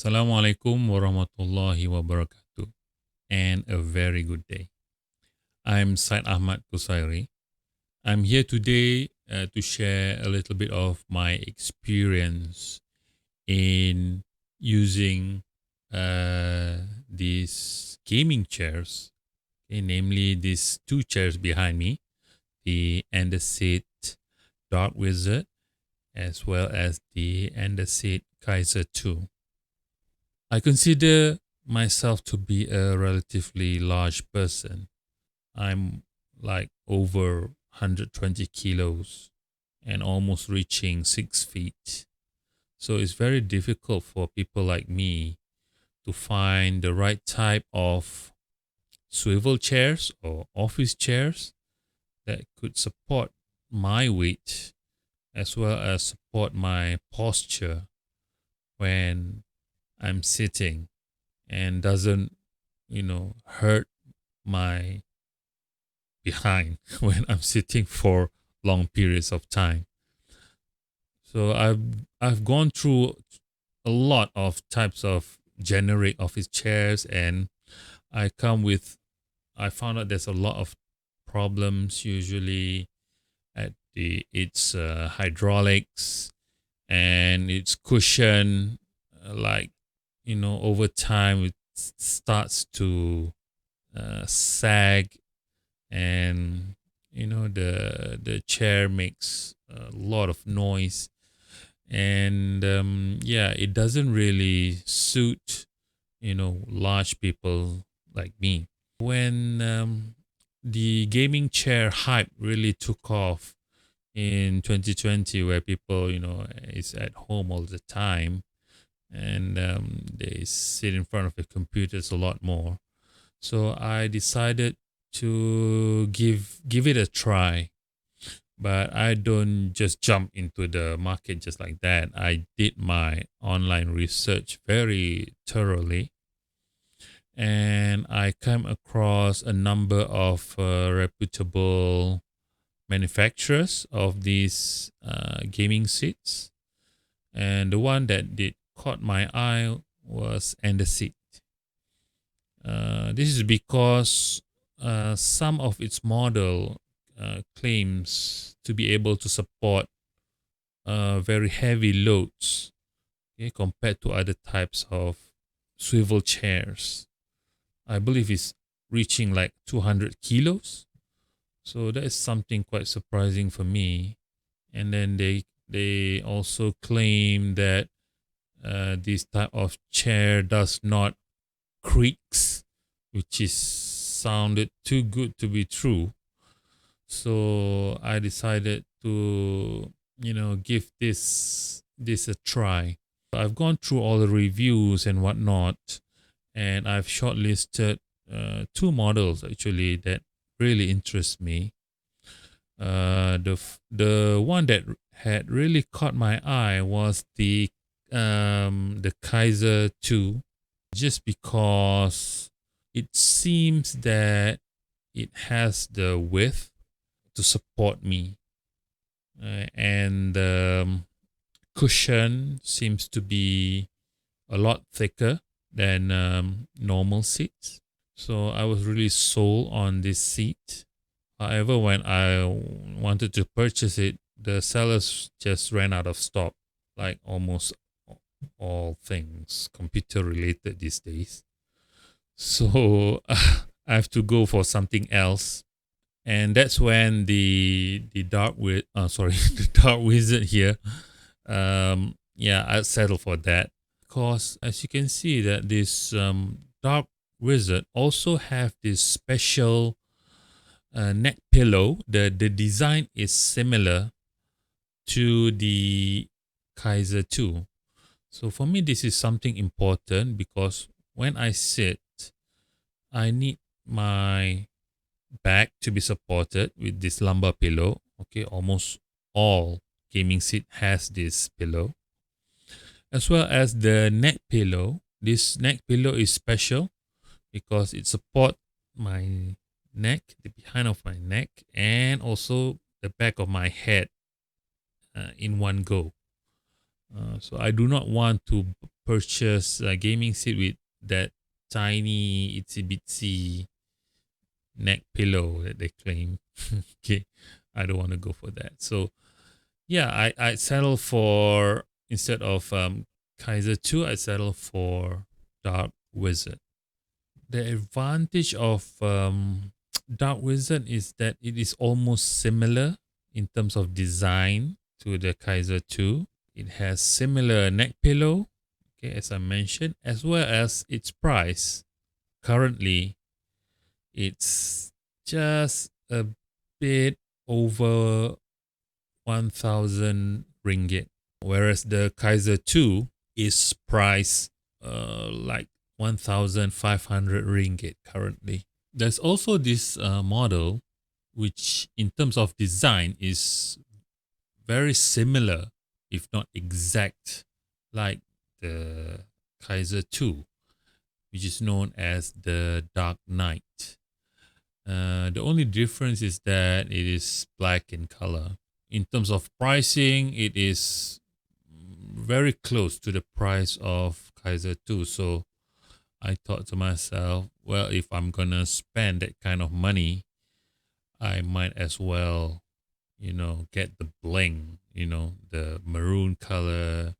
Assalamualaikum warahmatullahi wabarakatuh, and a very good day. I'm Said Ahmad Kusairi. I'm here today to share a little bit of my experience in using these gaming chairs, namely these two chairs behind me, the Seat Dark Wizard, as well as the Seat Kaiser 2. I consider myself to be a relatively large person. I'm like over 120 kilos and almost reaching 6 feet. So it's very difficult for people like me to find the right type of swivel chairs or office chairs that could support my weight as well as support my posture when I'm sitting and doesn't, hurt my behind when I'm sitting for long periods of time. So I've gone through a lot of types of generic office chairs, and I come with I found out there's a lot of problems usually at the its hydraulics and its cushion, like over time it starts to sag, and the chair makes a lot of noise, and yeah, it doesn't really suit large people like me. When the gaming chair hype really took off in 2020, where people is at home all the time, and they sit in front of the computers a lot more, so I decided to give it a try. But I don't just jump into the market just like that. I did my online research very thoroughly, and I came across a number of reputable manufacturers of these gaming seats. And the one that did caught my eye was Seat. This is because some of its model claims to be able to support very heavy loads, okay, compared to other types of swivel chairs. I believe it's reaching like 200 kilos. So that is something quite surprising for me. And then they also claim that this type of chair does not creaks, which is sounded too good to be true. So I decided to, give this a try. I've gone through all the reviews and whatnot, and I've shortlisted two models actually that really interest me. The one that had really caught my eye was the Kaiser 2, just because it seems that it has the width to support me, and the cushion seems to be a lot thicker than normal seats. So I was really sold on this seat. However, when I wanted to purchase it, the sellers just ran out of stock, like almost all things computer related these days. So I have to go for something else, and that's when the the dark wizard here. Yeah, I settled for that because, as you can see, that this dark wizard also have this special neck pillow. The design is similar to the Kaiser 2. So for me, this is something important because when I sit, I need my back to be supported with this lumbar pillow. Okay, almost all gaming seat has this pillow, as well as the neck pillow. This neck pillow is special because it support my neck, the behind of my neck, and also the back of my head in one go. So I do not want to purchase a gaming seat with that tiny itsy bitsy neck pillow that they claim. Okay, I don't want to go for that. So yeah, I settle for, instead of Kaiser 2, I settle for Dark Wizard. The advantage of Dark Wizard is that it is almost similar in terms of design to the Kaiser 2. It has similar neck pillow, okay, as I mentioned, as well as its price. Currently, it's just a bit over 1,000 ringgit, whereas the Kaiser 2 is priced like 1,500 ringgit currently. There's also this model, which in terms of design is very similar, if not exact, like the Kaiser 2, which is known as the Dark Knight. The only difference is that it is black in color. In terms of pricing, it is very close to the price of Kaiser 2. So I thought to myself, well, if I'm gonna spend that kind of money, I might as well, get the bling, the maroon color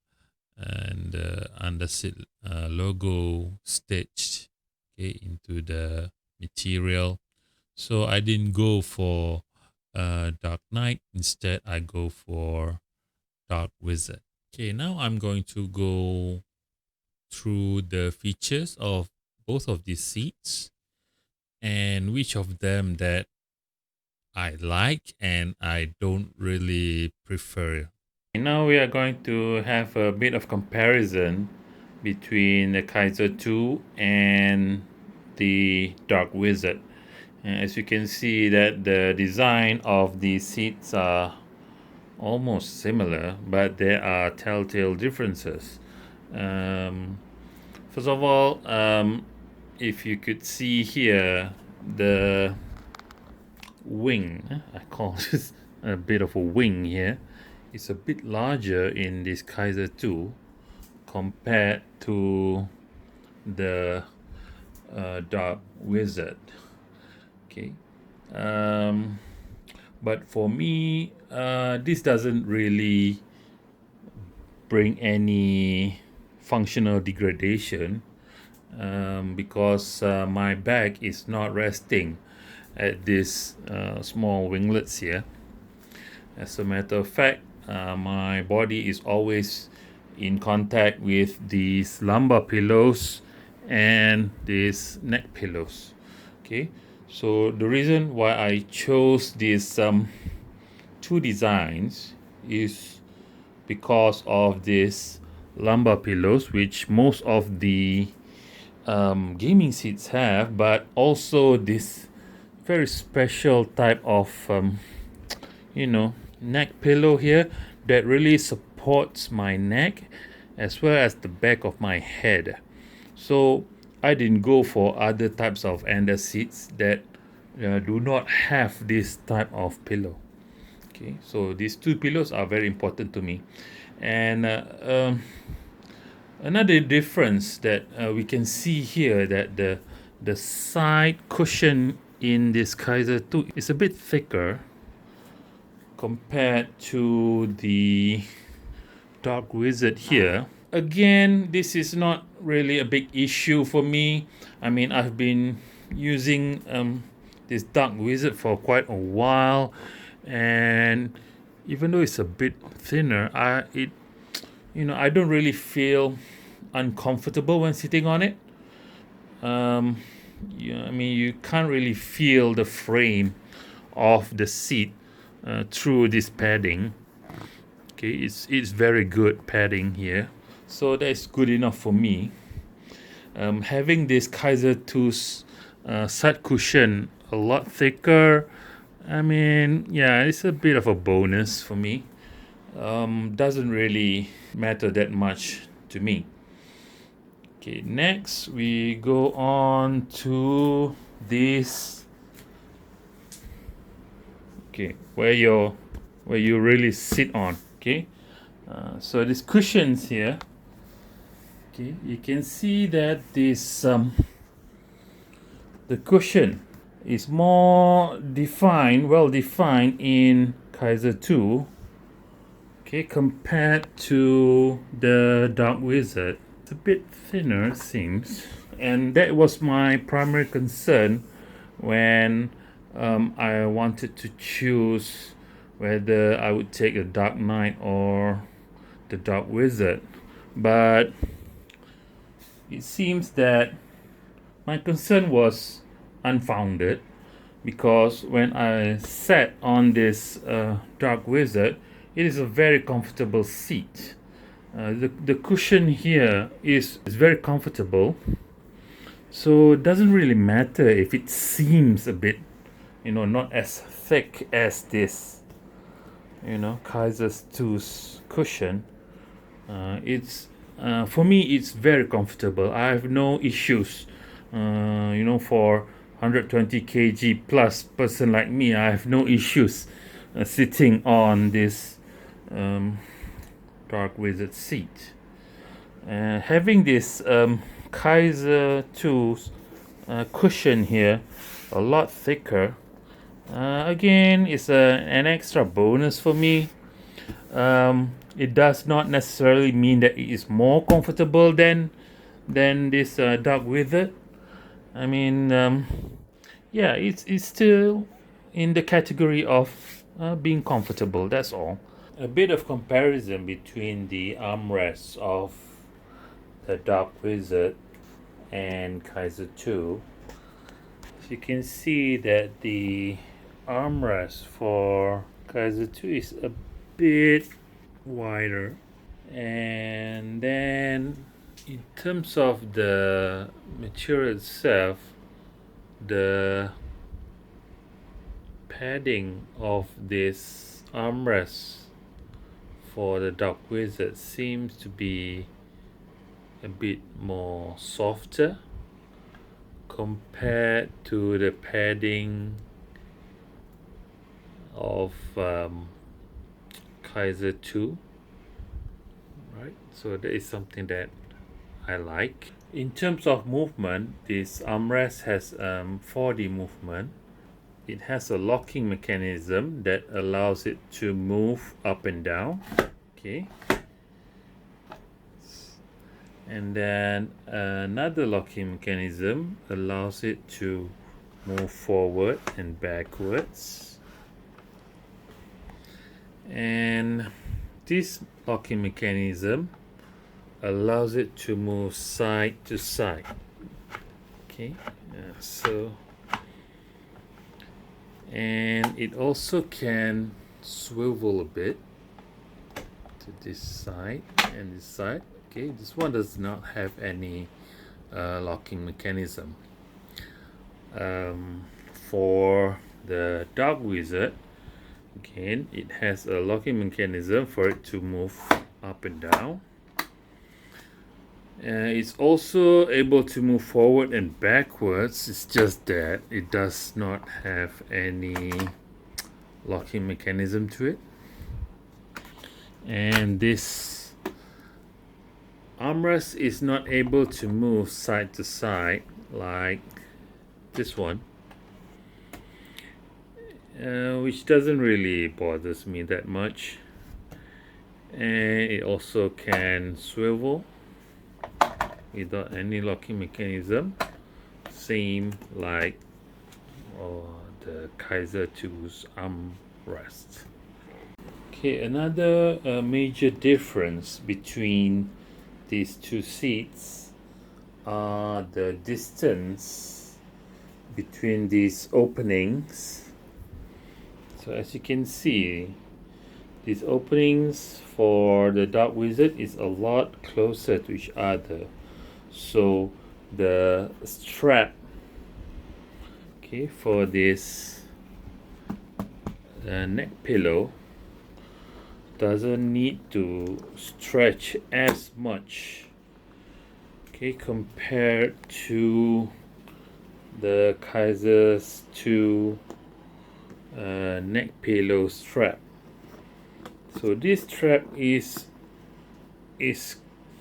and the underseat logo stitched, okay, into the material. So I didn't go for Dark Knight. Instead, I go for Dark Wizard. Okay, now I'm going to go through the features of both of these seats and which of them that I like and I don't really prefer. Now we are going to have a bit of comparison between the Kaiser 2 and the Dark Wizard. As you can see that the design of the seats are almost similar, but there are telltale differences. Um, First of all, if you could see here, the wing, I call this a bit of a wing here, it's a bit larger in this Kaiser 2 compared to the Dark Wizard. Okay. But for me, this doesn't really bring any functional degradation, because my back is not resting at this small winglets here. As a matter of fact, my body is always in contact with these lumbar pillows and these neck pillows. Okay, so the reason why I chose these two designs is because of these lumbar pillows, which most of the gaming seats have, but also this very special type of neck pillow here that really supports my neck as well as the back of my head. So I didn't go for other types of under seats that do not have this type of pillow. Okay, so these two pillows are very important to me. And another difference that we can see here, that the side cushion in this Kaiser 2 is a bit thicker compared to the Dark Wizard here. Again, this is not really a big issue for me. I mean, I've been using this Dark Wizard for quite a while, and even though it's a bit thinner, I don't really feel uncomfortable when sitting on it. I mean, you can't really feel the frame of the seat through this padding. Okay, it's very good padding here, so that's good enough for me. Having this Kaiser 2's side cushion a lot thicker, I mean, yeah, it's a bit of a bonus for me. Doesn't really matter that much to me. Okay, next we go on to this. Okay, where you really sit on. Okay, so these cushions here, Okay, you can see that this the cushion is more defined, well defined in Kaiser 2. Okay, compared to the Dark Wizard, it's a bit thinner, it seems, and that was my primary concern when I wanted to choose whether I would take a Dark Knight or the Dark Wizard. But it seems that my concern was unfounded, because when I sat on this Dark Wizard, it is a very comfortable seat. The cushion here is very comfortable, so it doesn't really matter if it seems a bit, not as thick as this, Kaiser's 2's cushion. It's For me, it's very comfortable. I have no issues. For 120 kg plus person like me, I have no issues sitting on this Dark Wizard seat. Having this Kaiser 2's cushion here, a lot thicker, again, is an extra bonus for me. It does not necessarily mean that it is more comfortable than this Dark Wizard. I mean, yeah, it's still in the category of being comfortable. That's all. A bit of comparison between the armrests of the Dark Wizard and Kaiser 2. So you can see that the armrest for Kaiser 2 is a bit wider, and then in terms of the material itself, the padding of this armrest for the Dark Wizard seems to be a bit more softer compared to the padding of Kaiser 2, right? So that is something that I like. In terms of movement, this armrest has 4D movement. It has a locking mechanism that allows it to move up and down. Okay. And then another locking mechanism allows it to move forward and backwards. And this locking mechanism allows it to move side to side. Okay, and it also can swivel a bit to this side and this side. Okay, this one does not have any locking mechanism. For the Dark Wizard, again, it has a locking mechanism for it to move up and down. It's also able to move forward and backwards. It's just that it does not have any locking mechanism to it. And this armrest is not able to move side to side like this one, which doesn't really bothers me that much. And it also can swivel without any locking mechanism, same like the Kaiser 2's armrest. Okay, another major difference between these two seats are the distance between these openings. So as you can see, these openings for the Dark Wizard is a lot closer to each other. So the strap, okay, for this neck pillow doesn't need to stretch as much, okay, compared to the Kaiser's 2 neck pillow strap. So this strap is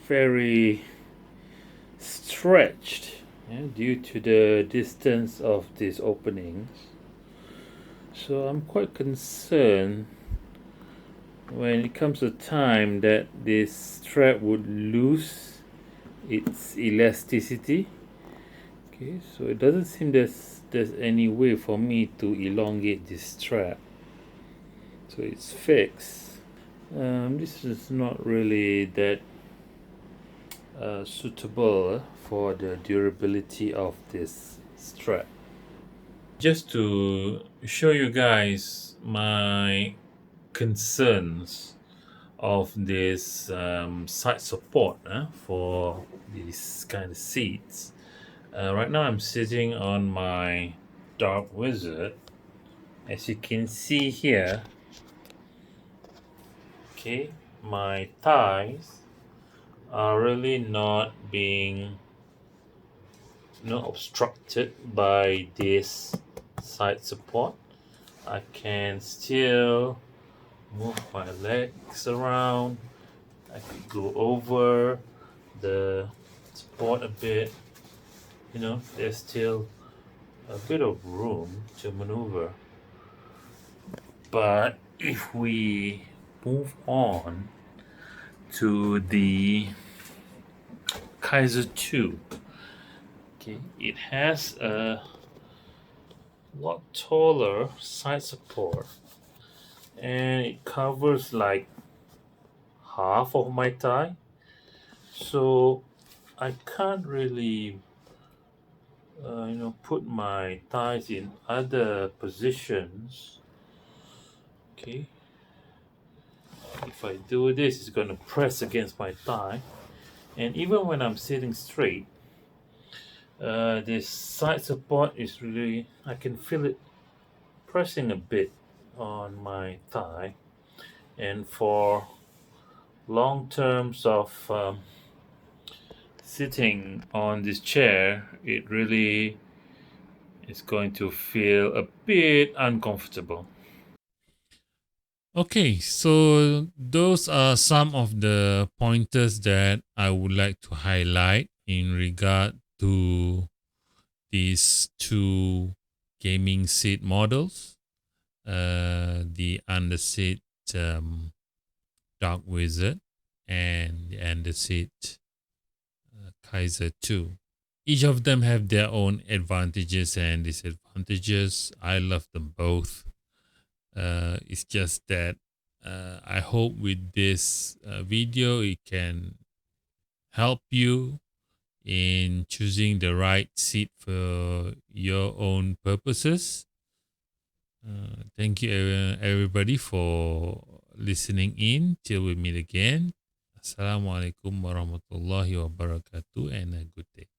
very stretched, due to the distance of these openings. So I'm quite concerned when it comes to time that this strap would lose its elasticity. Okay, so it doesn't seem there's any way for me to elongate this strap. So it's fixed. This is not really that suitable for the durability of this strap. Just to show you guys my concerns of this side support for these kind of seats. Right now I'm sitting on my Dark Wizard. As you can see here, okay, my thighs are really not being obstructed by this side support. I can still move my legs around. I could go over the support a bit. There's still a bit of room to maneuver. But if we move on to the Kaiser 2, okay, it has a lot taller side support and it covers like half of my thigh, so I can't really put my thighs in other positions. Okay, if I do this, it's going to press against my thigh, and even when I'm sitting straight, this side support is really, I can feel it pressing a bit on my thigh. And for long terms of sitting on this chair, it really is going to feel a bit uncomfortable. Okay, so those are some of the pointers that I would like to highlight in regard to these two gaming seat models, the Underseat Dark Wizard and the Underseat Kaiser 2. Each of them have their own advantages and disadvantages. I love them both. It's just that I hope with this video it can help you in choosing the right seat for your own purposes. Thank you everybody for listening in. Till we meet again. Assalamualaikum warahmatullahi wabarakatuh and a good day.